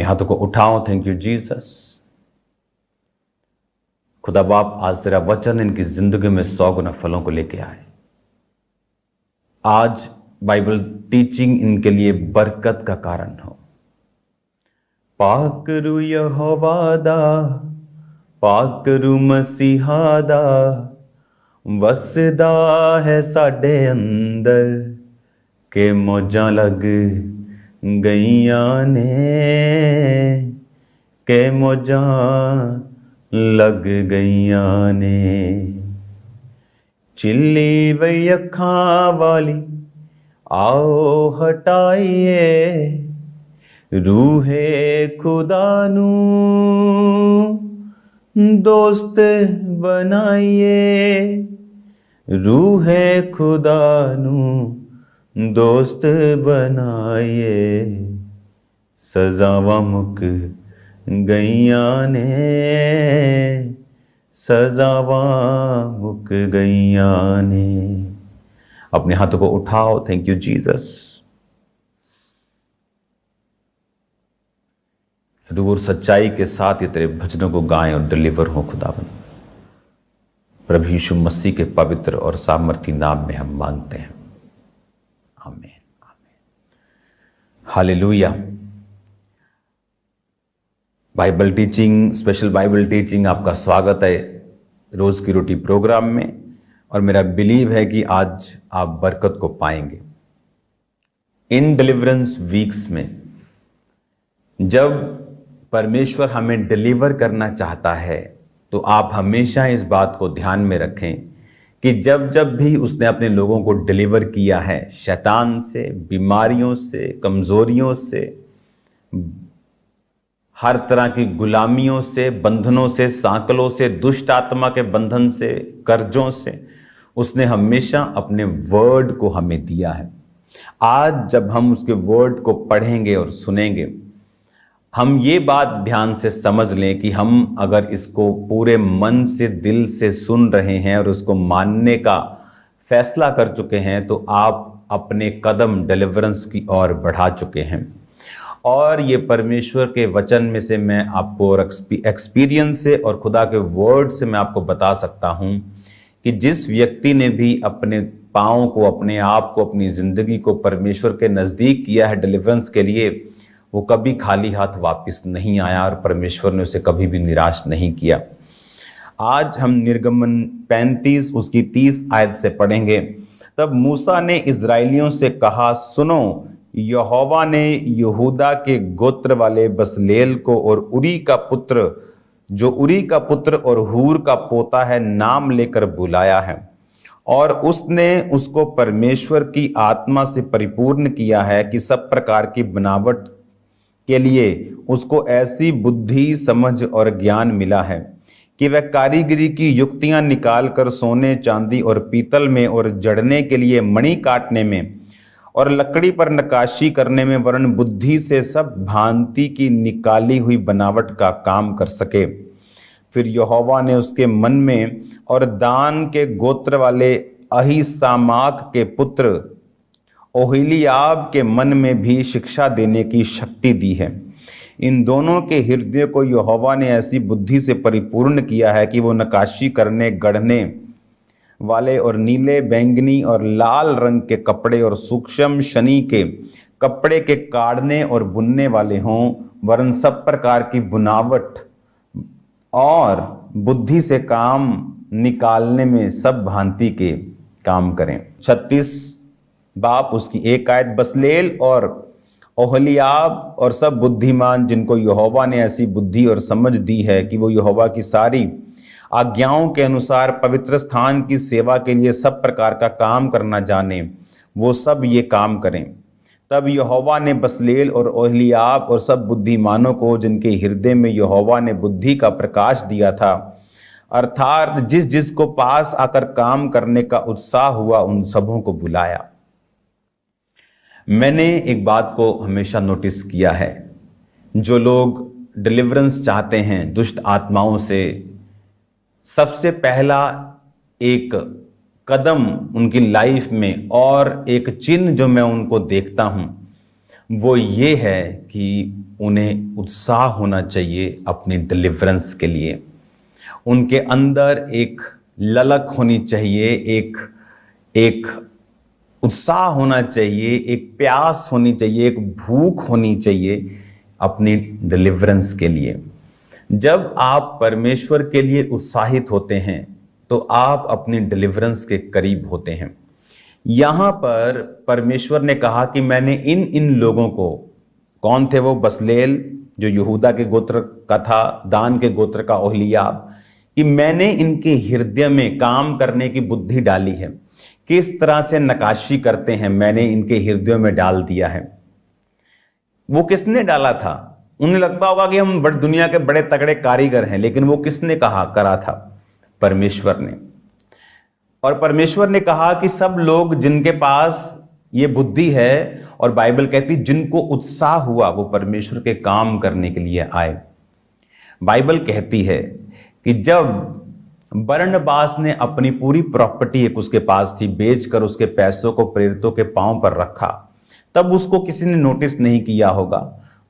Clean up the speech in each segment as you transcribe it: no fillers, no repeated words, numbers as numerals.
हाथों को उठाओ। Thank you Jesus. खुदा बाप, आज तेरा वचन इनकी जिंदगी में 100 गुना फलों को लेके आए। आज बाइबल टीचिंग इनके लिए बरकत का कारण हो। पाक रू यहोवा दा, पाक रू मसीहा दा, वसदा है साडे अंदर, के मौजां लग गईयां ने, के मौजां लग गईयां ने। चिल्ली वई अखां वाली आओ हटाइए, रूहे खुदा नू दोस्त बनाइए, रूहे खुदा नू दोस्त बनाइए। सजावां मुक गईयां ने, सजावां मुक गईयां ने। अपने हाथों को उठाओ। Thank you Jesus. रूह और सच्चाई के साथ ये तेरे भजनों को गाएं और डिलीवर हो खुदावन। प्रभु यीशु मसीह के पवित्र और सामर्थी नाम में हम मांगते हैं, आमीन आमीन। Hallelujah. Bible teaching, special Bible teaching, आपका स्वागत है रोज की रोटी प्रोग्राम में। और मेरा बिलीव है कि आज आप बरकत को पाएंगे। इन डिलीवरेंस वीक्स में जब परमेश्वर हमें डिलीवर करना चाहता है तो आप हमेशा इस बात को ध्यान में रखें कि जब जब भी उसने अपने लोगों को डिलीवर किया है शैतान से, बीमारियों से, कमजोरियों से, हर तरह की गुलामियों से, बंधनों से, सांकलों से, दुष्ट आत्मा के बंधन से, कर्जों से, उसने हमेशा अपने वर्ड को हमें दिया है। आज जब हम उसके वर्ड को पढ़ेंगे और सुनेंगे, हम ये बात ध्यान से समझ लें कि हम अगर इसको पूरे मन से, दिल से सुन रहे हैं और उसको मानने का फैसला कर चुके हैं तो आप अपने कदम डिलीवरेंस की ओर बढ़ा चुके हैं। और ये परमेश्वर के वचन में से मैं आपको एक्सपीरियंस से और खुदा के वर्ड से मैं आपको बता सकता हूं कि जिस व्यक्ति ने भी अपने पाँव को, अपने आप को, अपनी जिंदगी को परमेश्वर के नजदीक किया है डिलीवरेंस के लिए, वो कभी खाली हाथ वापस नहीं आया और परमेश्वर ने उसे कभी भी निराश नहीं किया। आज हम निर्गमन 35 उसकी 30 आयत से पढ़ेंगे। तब मूसा ने इजराइलियों से कहा, सुनो, यहोवा ने यहूदा के गोत्र वाले बसलेल को और उरी का पुत्र, जो उरी का पुत्र और हूर का पोता है, नाम लेकर बुलाया है और उसने उसको परमेश्वर की आत्मा से परिपूर्ण किया है कि सब प्रकार की बनावट के लिए उसको ऐसी बुद्धि, समझ और ज्ञान मिला है कि वह कारीगरी की युक्तियां निकालकर सोने, चांदी और पीतल में और जड़ने के लिए मणि काटने में और लकड़ी पर नक्काशी करने में, वरन बुद्धि से सब भांति की निकाली हुई बनावट का काम कर सके। फिर यहोवा ने उसके मन में और दान के गोत्र वाले अहीसामाक के पुत्र ओहिलियाब के मन में भी शिक्षा देने की शक्ति दी है। इन दोनों के हृदय को यहोवा ने ऐसी बुद्धि से परिपूर्ण किया है कि वो नक्काशी करने, गढ़ने वाले और नीले, बैंगनी और लाल रंग के कपड़े और सूक्ष्म शनी के कपड़े के काढ़ने और बुनने वाले हों, वरन सब प्रकार की बुनावट और बुद्धि से काम निकालने में सब भांति के काम करें। 36 बाप उसकी 1 आयत। बसलेल और ओहलियाब और सब बुद्धिमान जिनको यहोवा ने ऐसी बुद्धि और समझ दी है कि वो यहोवा की सारी आज्ञाओं के अनुसार पवित्र स्थान की सेवा के लिए सब प्रकार का काम करना जाने, वो सब ये काम करें। तब यहोवा ने बसलेल और ओहलियाब और सब बुद्धिमानों को, जिनके हृदय में यहोवा ने बुद्धि का प्रकाश दिया था, अर्थात जिस जिस को पास आकर काम करने का उत्साह हुआ, उन सबों को बुलाया। मैंने एक बात को हमेशा नोटिस किया है, जो लोग डिलीवरेंस चाहते हैं दुष्ट आत्माओं से, सबसे पहला एक कदम उनकी लाइफ में और एक चिन्ह जो मैं उनको देखता हूं, वो ये है कि उन्हें उत्साह होना चाहिए अपनी डिलीवरेंस के लिए। उनके अंदर एक ललक होनी चाहिए, एक उत्साह होना चाहिए, एक प्यास होनी चाहिए, एक भूख होनी चाहिए अपनी डिलीवरेंस के लिए। जब आप परमेश्वर के लिए उत्साहित होते हैं तो आप अपनी डिलीवरेंस के करीब होते हैं। यहां पर परमेश्वर ने कहा कि मैंने इन लोगों को, कौन थे वो? बसलेल जो यहूदा के गोत्र का था, दान के गोत्र का ओहलियाब, कि मैंने इनके हृदय में काम करने की बुद्धि डाली है। किस तरह से नकाशी करते हैं मैंने इनके हृदयों में डाल दिया है। वो किसने डाला था? उन्हें लगता होगा कि हम बड़ी दुनिया के बड़े तगड़े कारीगर हैं, लेकिन वो किसने करा था? परमेश्वर ने। और परमेश्वर ने कहा कि सब लोग जिनके पास ये बुद्धि है, और बाइबल कहती जिनको उत्साह हुआ वो परमेश्वर के काम करने के लिए आए। बाइबल कहती है कि जब बरनबास ने अपनी पूरी प्रॉपर्टी, एक उसके पास थी, बेचकर उसके पैसों को प्रेरितों के पांव पर रखा, तब उसको किसी ने नोटिस नहीं किया होगा।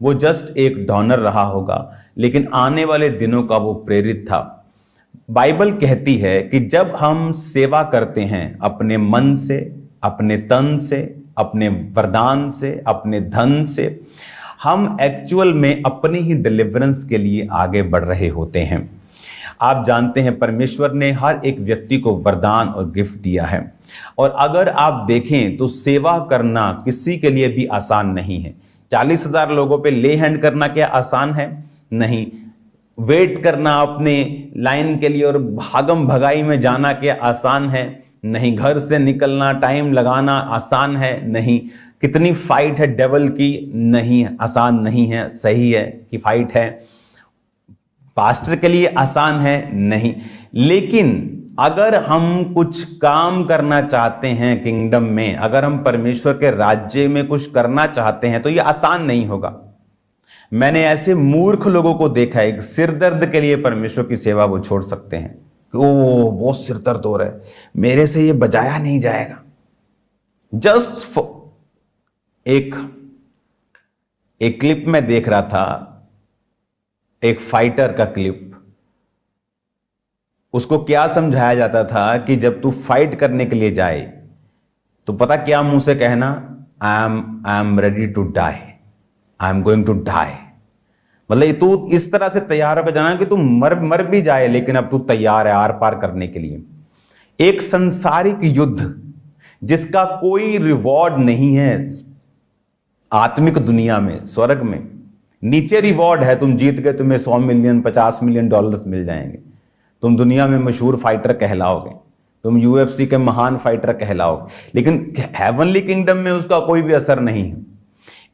वो जस्ट एक डॉनर रहा होगा, लेकिन आने वाले दिनों का वो प्रेरित था। बाइबल कहती है कि जब हम सेवा करते हैं अपने मन से, अपने तन से, अपने वरदान से, अपने धन से, हम एक्चुअल में अपनी ही डिलीवरेंस के लिए आगे बढ़ रहे होते हैं। आप जानते हैं परमेश्वर ने हर एक व्यक्ति को वरदान और गिफ्ट दिया है, और अगर आप देखें तो सेवा करना किसी के लिए भी आसान नहीं है। 40,000 लोगों पे ले हैंड करना क्या आसान है? नहीं। वेट करना अपने लाइन के लिए और भागम भगाई में जाना क्या आसान है? नहीं। घर से निकलना, टाइम लगाना आसान है? नहीं। कितनी फाइट है डेवल की? नहीं, आसान नहीं है। सही है कि फाइट है। पास्टर के लिए आसान है? नहीं। लेकिन अगर हम कुछ काम करना चाहते हैं किंगडम में, अगर हम परमेश्वर के राज्य में कुछ करना चाहते हैं तो यह आसान नहीं होगा। मैंने ऐसे मूर्ख लोगों को देखा है, सिर दर्द के लिए परमेश्वर की सेवा वो छोड़ सकते हैं। ओ वो सिर दर्द हो रहा है, मेरे से ये बजाया नहीं जाएगा। जस्ट एक क्लिप में देख रहा था, एक फाइटर का क्लिप। उसको क्या समझाया जाता था कि जब तू फाइट करने के लिए जाए तो पता क्या मुंह से कहना? I am ready to die, I am going to die. मतलब तू इस तरह से तैयार होकर जाना कि तू मर भी जाए, लेकिन अब तू तैयार है आर पार करने के लिए। एक संसारिक युद्ध जिसका कोई रिवॉर्ड नहीं है आत्मिक दुनिया में, स्वर्ग में। नीचे रिवॉर्ड है, तुम जीत गए, तुम्हें 100 मिलियन, 50 मिलियन डॉलर्स मिल जाएंगे, तुम दुनिया में मशहूर फाइटर कहलाओगे, तुम यूएफसी के महान फाइटर कहलाओगे। लेकिन हेवनली किंगडम में उसका कोई भी असर नहीं है।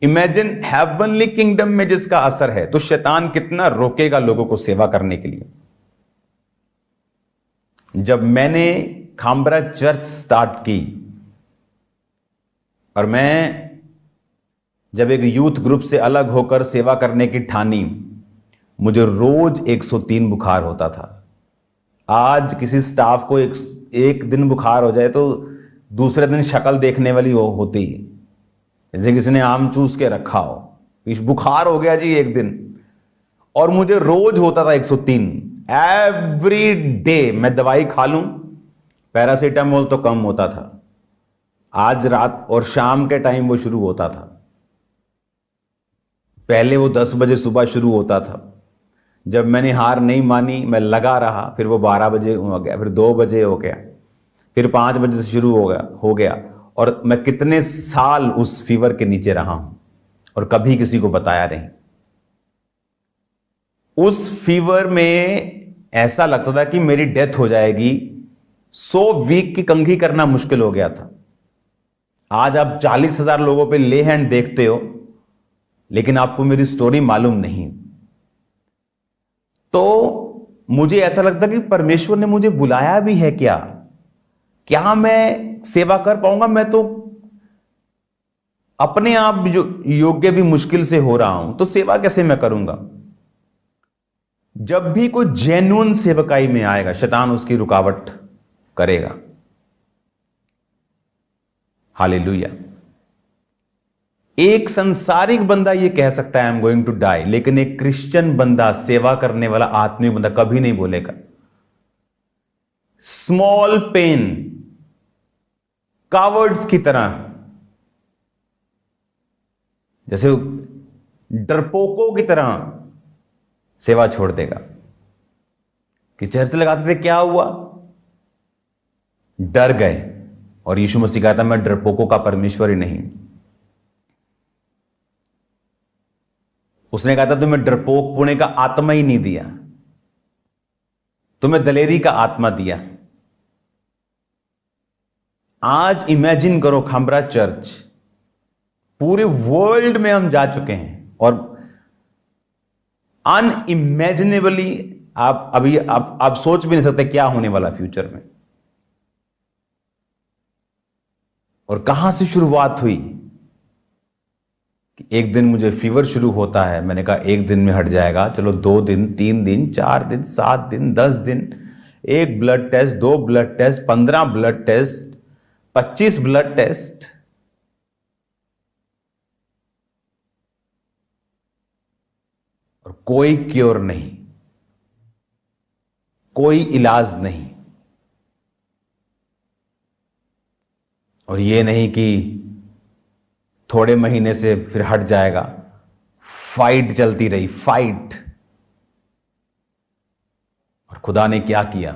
इमेजिन हेवनली किंगडम में जिसका असर है, तो शैतान कितना रोकेगा लोगों को सेवा करने के लिए। जब मैंने खामबरा चर्च स्टार्ट की और मैं जब एक यूथ ग्रुप से अलग होकर सेवा करने की ठानी, मुझे रोज 103 बुखार होता था। आज किसी स्टाफ को एक दिन बुखार हो जाए तो दूसरे दिन शक्ल देखने वाली होती है, जैसे किसी ने आम चूस के रखा हो। बुखार हो गया जी एक दिन, और मुझे रोज होता था 103 एवरी डे। मैं दवाई खा लूं, पैरासीटामोल तो कम होता था, आज रात और शाम के टाइम वो शुरू होता था। पहले वो 10 बजे सुबह शुरू होता था। जब मैंने हार नहीं मानी, मैं लगा रहा, फिर वो 12 बजे हो गया, फिर 2 बजे हो गया, फिर 5 बजे से शुरू हो गया। और मैं कितने साल उस फीवर के नीचे रहा हूं और कभी किसी को बताया नहीं। उस फीवर में ऐसा लगता था कि मेरी डेथ हो जाएगी। 100 वीक की कंघी करना मुश्किल हो गया था। आज आप 40,000 लोगों पे ले हैंड देखते हो, लेकिन आपको मेरी स्टोरी मालूम नहीं। तो मुझे ऐसा लगता कि परमेश्वर ने मुझे बुलाया भी है क्या मैं सेवा कर पाऊंगा? मैं तो अपने आप जो योग्य भी मुश्किल से हो रहा हूं, तो सेवा कैसे मैं करूंगा? जब भी कोई जेन्युइन सेवकाई में आएगा, शैतान उसकी रुकावट करेगा। हालेलुया। एक संसारिक बंदा ये कह सकता है I am going to die, लेकिन एक क्रिश्चियन बंदा, सेवा करने वाला आत्मिक बंदा कभी नहीं बोलेगा। स्मॉल पेन, कावर्ड्स की तरह, जैसे डरपोकों की तरह सेवा छोड़ देगा। कि चर्च लगाते थे, क्या हुआ? डर गए। और यीशु मसीह कहा था मैं डरपोकों का परमेश्वर ही नहीं। उसने कहा था तुम्हें डरपोक पुणे का आत्मा ही नहीं दिया, तुम्हें दलेरी का आत्मा दिया। आज इमेजिन करो, खामरा चर्च पूरे वर्ल्ड में हम जा चुके हैं और अनइमेजिनेबली आप अभी आप सोच भी नहीं सकते क्या होने वाला फ्यूचर में। और कहां से शुरुआत हुई कि एक दिन मुझे फीवर शुरू होता है, मैंने कहा एक दिन में हट जाएगा, चलो 2 दिन, 3 दिन, 4 दिन, 7 दिन, 10 दिन, 1 blood test, 2 blood test, 15 blood test, 25 blood test. और कोई क्योर नहीं, कोई इलाज नहीं। और ये नहीं कि थोड़े महीने से फिर हट जाएगा, फाइट चलती रही, फाइट। और खुदा ने क्या किया,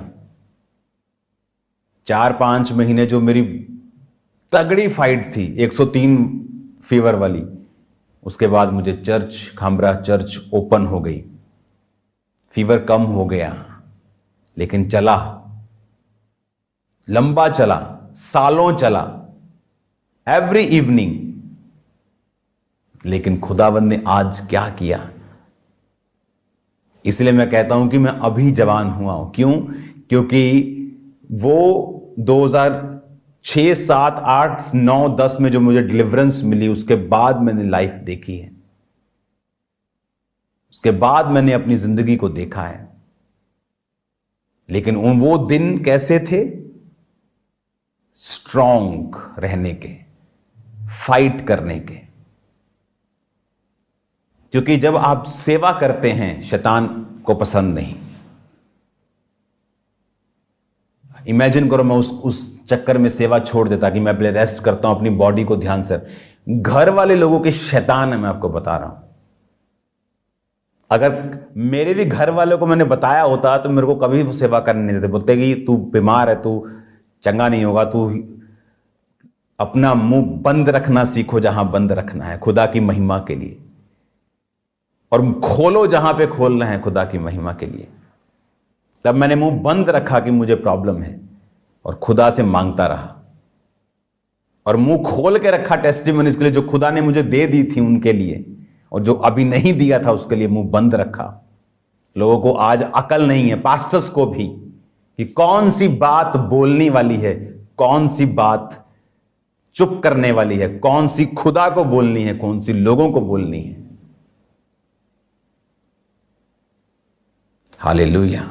4-5 महीने जो मेरी तगड़ी फाइट थी 103 फीवर वाली, उसके बाद मुझे चर्च, खामरा चर्च ओपन हो गई, फीवर कम हो गया। लेकिन चला, लंबा चला, सालों चला, एवरी इवनिंग। लेकिन खुदावंद ने आज क्या किया, इसलिए मैं कहता हूं कि मैं अभी जवान हुआ हूं। क्यों? क्योंकि वो 2006, 7, 8, 9, 10 में जो मुझे डिलीवरेंस मिली, उसके बाद मैंने लाइफ देखी है, उसके बाद मैंने अपनी जिंदगी को देखा है। लेकिन वो दिन कैसे थे? स्ट्रॉन्ग रहने के, फाइट करने के। क्योंकि जब आप सेवा करते हैं, शैतान को पसंद नहीं। इमेजिन करो मैं उस चक्कर में सेवा छोड़ देता कि मैं पहले रेस्ट करता हूं, अपनी बॉडी को ध्यान से। घर वाले लोगों के शैतान है, मैं आपको बता रहा हूं। अगर मेरे भी घर वालों को मैंने बताया होता तो मेरे को कभी वो सेवा करने नहीं देते। बोलते कि तू बीमार है, तू चंगा नहीं होगा, तू अपना मुंह बंद रखना सीखो जहां बंद रखना है खुदा की महिमा के लिए, और खोलो जहां पे खोलना है खुदा की महिमा के लिए। तब मैंने मुंह बंद रखा कि मुझे प्रॉब्लम है और खुदा से मांगता रहा, और मुंह खोल के रखा टेस्टिमनीज के लिए जो खुदा ने मुझे दे दी थी उनके लिए, और जो अभी नहीं दिया था उसके लिए मुंह बंद रखा। लोगों को आज अकल नहीं है, पास्टर्स को भी, कि कौन सी बात बोलनी वाली है, कौन सी बात चुप करने वाली है, कौन सी खुदा को बोलनी है, कौन सी लोगों को बोलनी है। हालेलुया।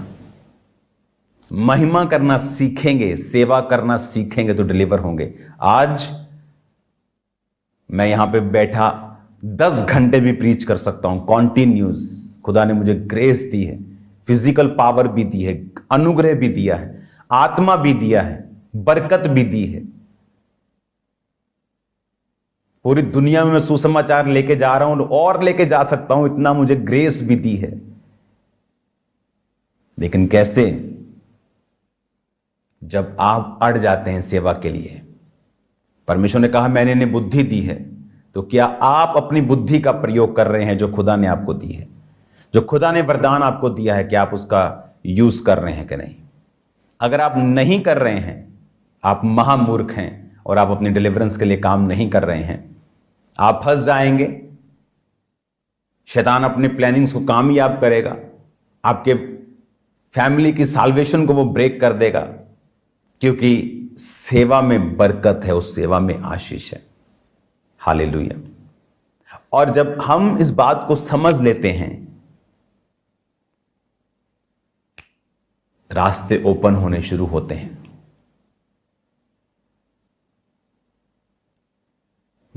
महिमा करना सीखेंगे, सेवा करना सीखेंगे तो डिलीवर होंगे। आज मैं यहां पे बैठा 10 घंटे भी प्रीच कर सकता हूं कॉन्टिन्यूस। खुदा ने मुझे ग्रेस दी है, फिजिकल पावर भी दी है, अनुग्रह भी दिया है, आत्मा भी दिया है, बरकत भी दी है। पूरी दुनिया में मैं सुसमाचार लेके जा रहा हूं और लेके जा सकता हूं, इतना मुझे ग्रेस भी दी है। लेकिन कैसे? जब आप अड़ जाते हैं सेवा के लिए। परमेश्वर ने कहा मैंने इन्हें बुद्धि दी है, तो क्या आप अपनी बुद्धि का प्रयोग कर रहे हैं जो खुदा ने आपको दी है? जो खुदा ने वरदान आपको दिया है, क्या आप उसका यूज कर रहे हैं कि नहीं? अगर आप नहीं कर रहे हैं, आप महामूर्ख हैं और आप अपनी डिलीवरेंस के लिए काम नहीं कर रहे हैं। आप फंस जाएंगे, शैतान अपने प्लानिंग्स को कामयाब करेगा, आपके फैमिली की साल्वेशन को वो ब्रेक कर देगा, क्योंकि सेवा में बरकत है, उस सेवा में आशीष है। हालेलुया। और जब हम इस बात को समझ लेते हैं, रास्ते ओपन होने शुरू होते हैं।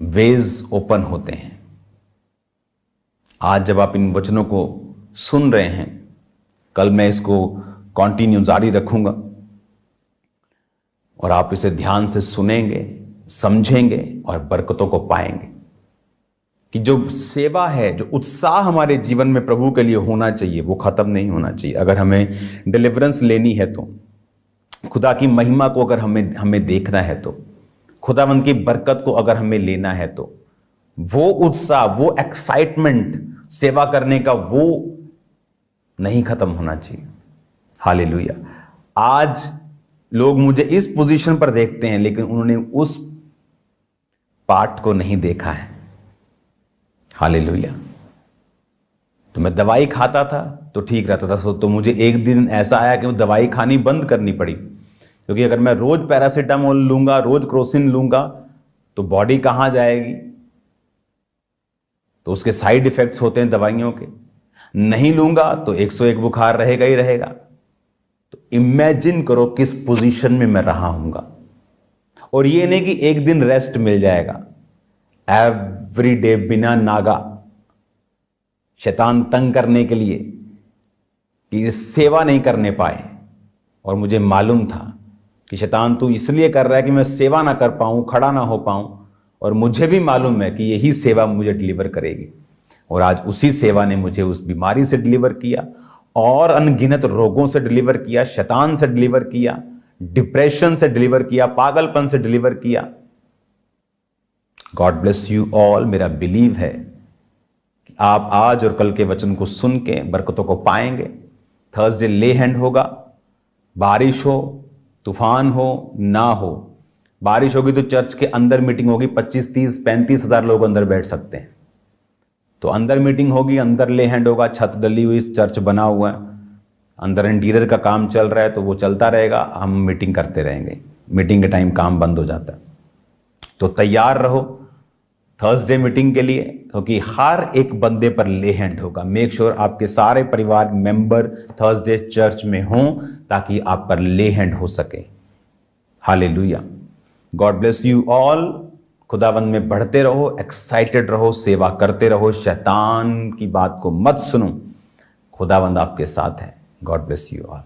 वेज ओपन होते हैं। आज जब आप इन वचनों को सुन रहे हैं, कल मैं इसको कंटिन्यू जारी रखूंगा और आप इसे ध्यान से सुनेंगे, समझेंगे और बरकतों को पाएंगे कि जो सेवा है, जो उत्साह हमारे जीवन में प्रभु के लिए होना चाहिए, वो खत्म नहीं होना चाहिए। अगर हमें डिलीवरेंस लेनी है तो, खुदा की महिमा को अगर हमें देखना है तो, खुदावंद की बरकत को अगर हमें लेना है तो, वो उत्साह, वो एक्साइटमेंट सेवा करने का, वो नहीं खत्म होना चाहिए। हालेलुया। आज लोग मुझे इस पोजीशन पर देखते हैं, लेकिन उन्होंने उस पार्ट को नहीं देखा है। हालेलुया। तो मैं दवाई खाता था तो ठीक रहता था, तो मुझे एक दिन ऐसा आया कि वो दवाई खानी बंद करनी पड़ी, क्योंकि अगर मैं रोज पैरासीटामोल लूंगा, रोज क्रोसिन लूंगा, तो बॉडी कहां जाएगी? तो उसके साइड इफेक्ट्स होते हैं दवाइयों के। नहीं लूंगा तो 101 बुखार रहेगा ही रहेगा। तो इमेजिन करो किस पोजीशन में मैं रहा हूंगा। और ये नहीं कि एक दिन रेस्ट मिल जाएगा, एवरी डे बिना नागा, शैतान तंग करने के लिए कि सेवा नहीं करने पाए। और मुझे मालूम था कि शैतान तू इसलिए कर रहा है कि मैं सेवा ना कर पाऊं, खड़ा ना हो पाऊं, और मुझे भी मालूम है कि यही सेवा मुझे डिलीवर करेगी। और आज उसी सेवा ने मुझे उस बीमारी से डिलीवर किया और अनगिनत रोगों से डिलीवर किया, शैतान से डिलीवर किया, डिप्रेशन से डिलीवर किया, पागलपन से डिलीवर किया। God bless you all. मेरा बिलीव है कि आप आज और कल के वचन को सुन के बरकतों को पाएंगे। थर्सडे ले हैंड होगा, बारिश हो, तूफान हो, ना हो। बारिश होगी तो चर्च के अंदर मीटिंग होगी, 25, 30, 35 हजार लोग अंदर बैठ सकते हैं। तो अंदर मीटिंग होगी, अंदर ले हैंड होगा, छत डली हुई, चर्च बना हुआ है, अंदर इंटीरियर का काम चल रहा है, तो वो चलता रहेगा, हम मीटिंग करते रहेंगे। मीटिंग के टाइम काम बंद हो जाता है। तो तैयार रहो थर्सडे मीटिंग के लिए, क्योंकि हर एक बंदे पर ले हैंड होगा। मेक श्योर आपके सारे परिवार मेंबर थर्सडे चर्च में हों, ताकि आप पर ले हैंड हो सके। Hallelujah. God bless you all. खुदावंद में बढ़ते रहो, एक्साइटेड रहो, सेवा करते रहो, शैतान की बात को मत सुनो। खुदावंद आपके साथ है। God bless you all.